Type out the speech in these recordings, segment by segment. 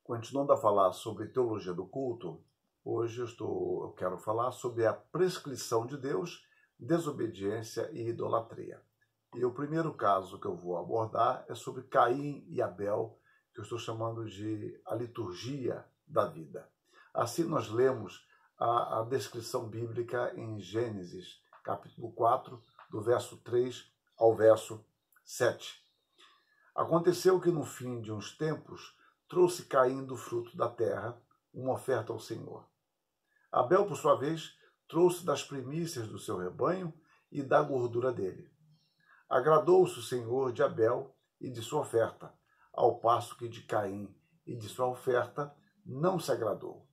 Continuando a falar sobre teologia do culto, hoje eu quero falar sobre a prescrição de Deus, desobediência e idolatria. E o primeiro caso que eu vou abordar é sobre Caim e Abel, que eu estou chamando de a liturgia da vida. Assim nós lemos a descrição bíblica em Gênesis, capítulo 4, do verso 3 ao verso 7. Aconteceu que no fim de uns tempos trouxe Caim do fruto da terra uma oferta ao Senhor. Abel, por sua vez, trouxe das primícias do seu rebanho e da gordura dele. Agradou-se o Senhor de Abel e de sua oferta, ao passo que de Caim e de sua oferta não se agradou.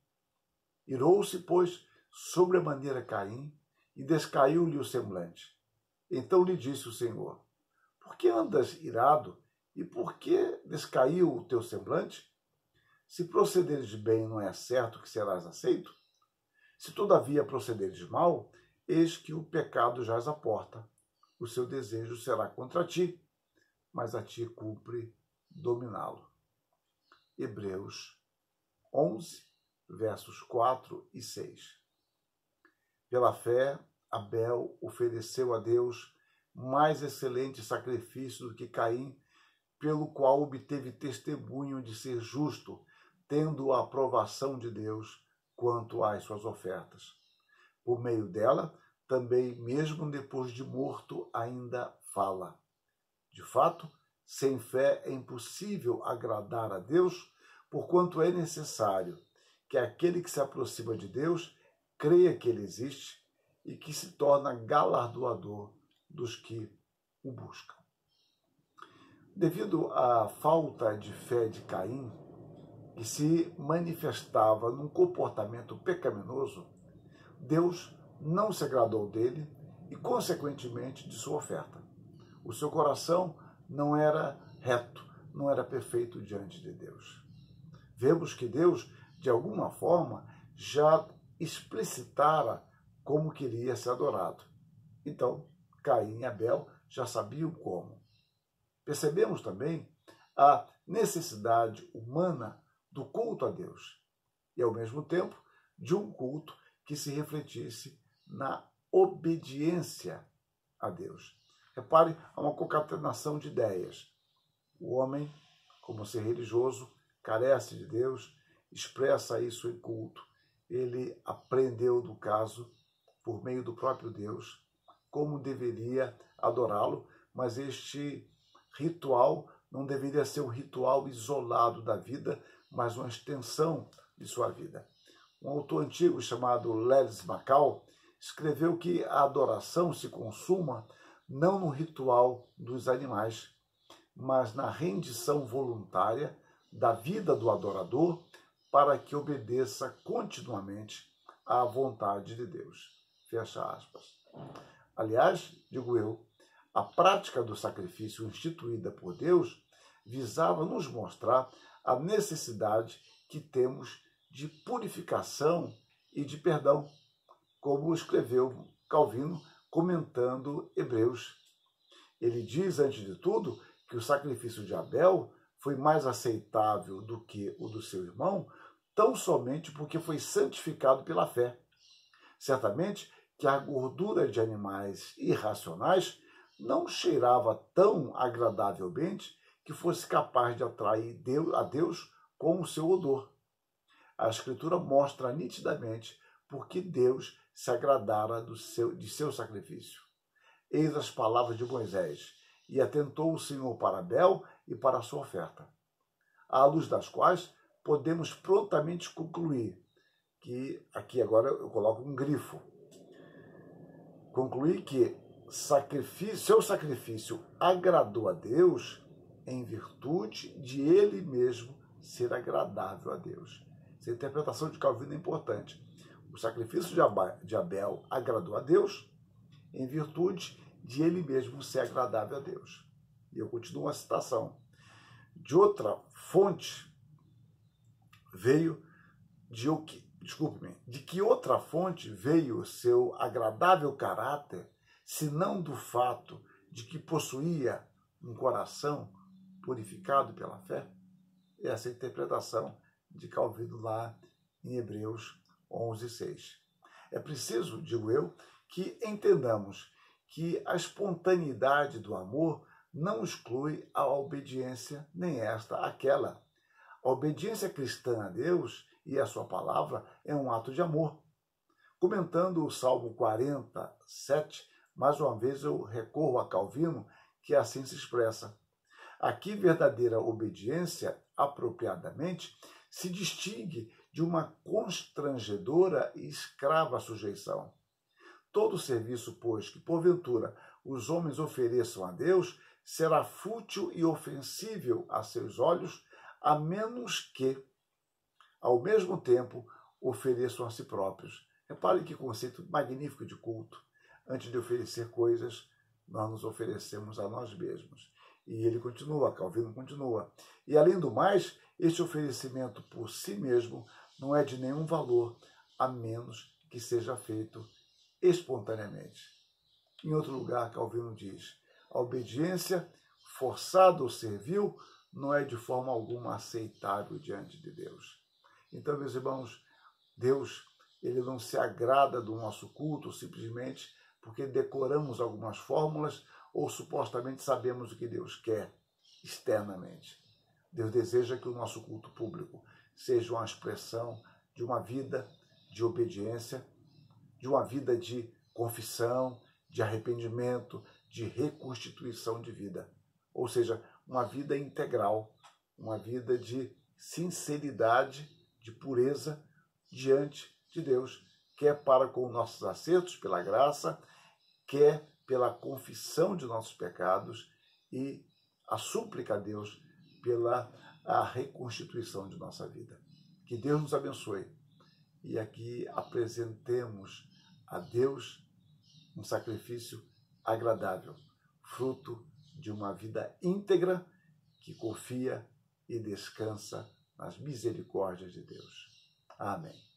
Irou-se, pois, sobremaneira Caim e descaiu-lhe o semblante. Então lhe disse o Senhor: por que andas irado e por que descaiu o teu semblante? Se procederes bem, não é certo que serás aceito? Se todavia procederes mal, eis que o pecado jaz à porta. O seu desejo será contra ti, mas a ti cumpre dominá-lo. Hebreus 11, versos 4 e 6. Pela fé, Abel ofereceu a Deus mais excelente sacrifício do que Caim, pelo qual obteve testemunho de ser justo, tendo a aprovação de Deus quanto às suas ofertas. Por meio dela, também, mesmo depois de morto, ainda fala. De fato, sem fé é impossível agradar a Deus, porquanto é necessário que aquele que se aproxima de Deus creia que ele existe e que se torna galardoador dos que o buscam. Devido à falta de fé de Caim, que se manifestava num comportamento pecaminoso, Deus não se agradou dele e, consequentemente, de sua oferta. O seu coração não era reto, não era perfeito diante de Deus. Vemos que Deus, de alguma forma, já explicitara como queria ser adorado. Então, Caim e Abel já sabiam como. Percebemos também a necessidade humana do culto a Deus e, ao mesmo tempo, de um culto que se refletisse na obediência a Deus. Repare, há uma concatenação de ideias. O homem, como ser religioso, carece de Deus, expressa isso em culto. Ele aprendeu, do caso, por meio do próprio Deus, como deveria adorá-lo, mas este ritual não deveria ser um ritual isolado da vida, mas uma extensão de sua vida. Um autor antigo chamado Lelis Macau escreveu que a adoração se consuma não no ritual dos animais, mas na rendição voluntária da vida do adorador para que obedeça continuamente à vontade de Deus. Fecha aspas. Aliás, digo eu, a prática do sacrifício instituída por Deus visava nos mostrar a necessidade que temos de purificação e de perdão, como escreveu Calvino comentando Hebreus. Ele diz, antes de tudo, que o sacrifício de Abel foi mais aceitável do que o do seu irmão, tão somente porque foi santificado pela fé. Certamente que a gordura de animais irracionais não cheirava tão agradavelmente que fosse capaz de atrair a Deus com o seu odor. A Escritura mostra nitidamente por que Deus se agradara de seu sacrifício. Eis as palavras de Moisés: e atentou o Senhor para Abel e para a sua oferta, à luz das quais podemos prontamente concluir que, aqui agora eu coloco um grifo, concluir que seu sacrifício agradou a Deus em virtude de ele mesmo ser agradável a Deus. Essa interpretação de Calvino é importante. O sacrifício de Abel agradou a Deus em virtude de ele mesmo ser agradável a Deus. E eu continuo a citação. De outra fonte veio de que outra fonte veio o seu agradável caráter, senão do fato de que possuía um coração purificado pela fé? Essa é a interpretação de Calvino lá em Hebreus 11:6. É preciso, digo eu, que entendamos que a espontaneidade do amor não exclui a obediência, nem esta aquela. A obediência cristã a Deus e a sua palavra é um ato de amor. Comentando o Salmo 47, mais uma vez eu recorro a Calvino, que assim se expressa. Aqui, verdadeira obediência, apropriadamente, se distingue de uma constrangedora e escrava sujeição. Todo serviço, pois, que porventura os homens ofereçam a Deus, será fútil e ofensível a seus olhos, a menos que, ao mesmo tempo, ofereçam a si próprios. Repare que conceito magnífico de culto. Antes de oferecer coisas, nós nos oferecemos a nós mesmos. E ele continua, Calvino continua. E além do mais, este oferecimento por si mesmo não é de nenhum valor, a menos que seja feito espontaneamente. Em outro lugar, Calvino diz: a obediência forçada ou servil não é de forma alguma aceitável diante de Deus. Então, meus irmãos, Deus, ele não se agrada do nosso culto simplesmente porque decoramos algumas fórmulas ou supostamente sabemos o que Deus quer externamente. Deus deseja que o nosso culto público seja uma expressão de uma vida de obediência, de uma vida de confissão, de arrependimento, de reconstituição de vida. Ou seja, uma vida integral, uma vida de sinceridade, de pureza diante de Deus, quer para com nossos acertos pela graça, quer pela confissão de nossos pecados e a súplica a Deus pela reconstituição de nossa vida. Que Deus nos abençoe e aqui apresentemos a Deus um sacrifício agradável, fruto de uma vida íntegra que confia e descansa nas misericórdias de Deus. Amém.